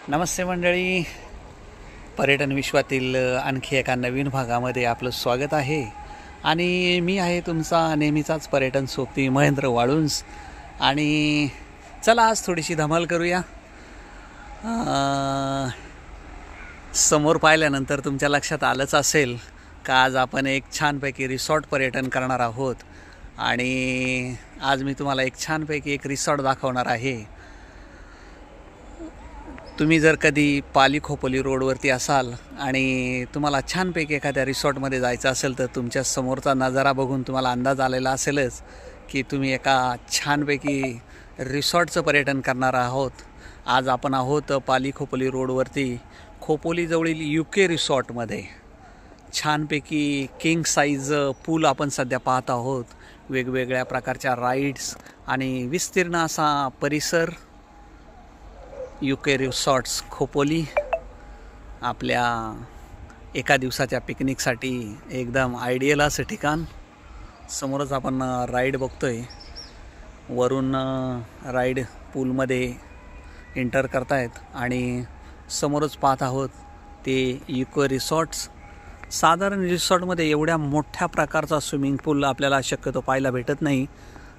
नमस्ते मंडळी, पर्यटन विश्वातील आणखी एका नवीन भागामध्ये आपलं स्वागत आहे। आणि मी आहे तुमचा नेहमीचाच पर्यटन सोबती महेंद्र वाळुंज। आणि चला आज थोडीशी धमाल करूया। समोर पाहिल्यानंतर तुमच्या लक्षात आलंच असेल का आज आपण एक छानपैकी रिसॉर्ट पर्यटन करणार आहोत। आणि आज मी तुम्हाला एक छानपैकी एक रिसॉर्ट दाखवणार आहे। तुम्ही जर कधी पाली खोपोली रोडवरती असाल आणि तुम्हाला छानपैकी एखाद्या रिसॉर्टमध्ये जायचं असेल तर तुमच्या समोरचा नजारा बघून तुम्हाला अंदाज आलेला असेलच की तुम्ही एका छानपैकी रिसॉर्टचं पर्यटन करणार आहोत। आज आपण आहोत पाली खोपोली रोडवरती खोपोलीजवळील UK रिसॉर्टमध्ये। छानपैकी किंग साईज पूल आपण सध्या पाहत आहोत, वेगवेगळ्या प्रकारच्या राईड्स आणि विस्तीर्ण असा परिसर। UK रिसॉर्ट्स खोपोली आपल्या एका दिवसाच्या पिकनिकसाठी एकदम आयडियल असं ठिकाण। समोरच आपण राईड बघतोय, वरून राईड पूलमध्ये एंटर करतायत आणि समोरच पाहत आहोत ते UK रिसॉर्ट्स। साधारण रिसॉर्टमध्ये एवढ्या मोठ्या प्रकारचा स्विमिंग पूल आपल्याला शक्यतो पाहायला भेटत नाही,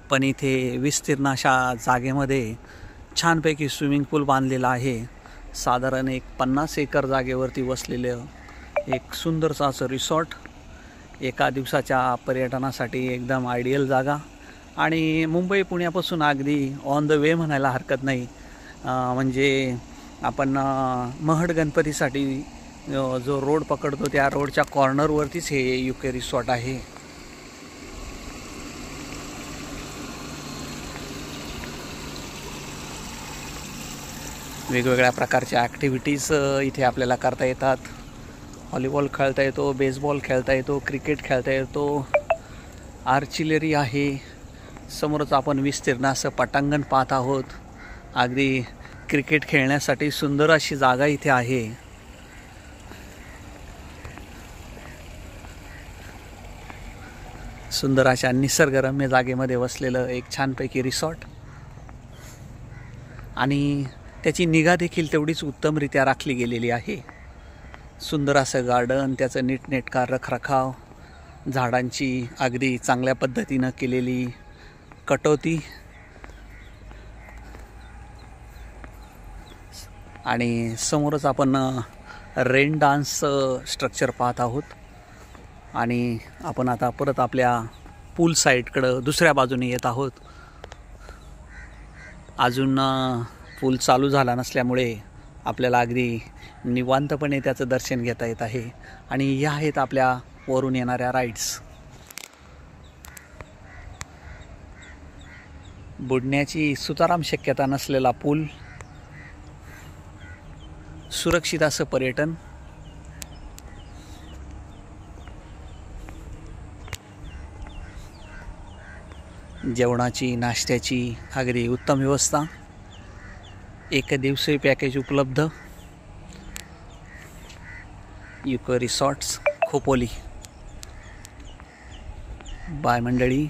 पण इथे विस्तीर्ण अशा जागेमध्ये छानपैकी स्विमिंग पूल बांधलेला आहे। साधारण एक 50 एकर जागेवरती वसलेलं एक सुंदरचं असं रिसॉर्ट, एका दिवसाच्या पर्यटनासाठी एकदम आयडियल जागा। आणि मुंबई पुण्यापासून अगदी ऑन द वे म्हणायला हरकत नाही। म्हणजे आपण महड गणपतीसाठी जो रोड पकडतो त्या रोडच्या कॉर्नरवरतीच हे UK रिसॉर्ट आहे। वेगवेगळ्या प्रकारच्या ॲक्टिव्हिटीज इथे आपल्याला करता येतात। व्हॉलीबॉल खेळता येतो, बेसबॉल खेळता येतो, क्रिकेट खेळता येतो, आर्चिलरी आहे। समोरच आपण विस्तीर्ण असं पटांगण पाहत आहोत। अगदी क्रिकेट खेळण्यासाठी सुंदर अशी जागा इथे आहे। सुंदर अशा निसर्गरम्य जागेमध्ये वसलेलं एक छानपैकी रिसॉर्ट आणि त्याची निगा देखील तेवढीच उत्तमरित्या राखली गेलेली आहे। सुंदर असं गार्डन, त्याचं नीटनेटका रखरखाव, झाडांची अगदी चांगल्या पद्धतीनं केलेली कटोती आणि समोरच आपण रेन डान्स स्ट्रक्चर पाहत आहोत। आणि आपण आता परत आपल्या पूल साईडकडं दुसऱ्या बाजूने येत आहोत। अजून पूल चालू झाला नसल्यामुळे आपल्याला अगदी निवांतपणे त्याचं दर्शन घेता येत आहे। आणि या आहेत आपल्या वरून येणाऱ्या राईड्स। बुडण्याची सुताराम शक्यता नसलेला पूल, सुरक्षित असं पर्यटन, जेवणाची नाश्त्याची अगदी उत्तम व्यवस्था, एक दिवसीय पॅकेज उपलब्ध। UK resorts Khopoli. बाय मंडळी।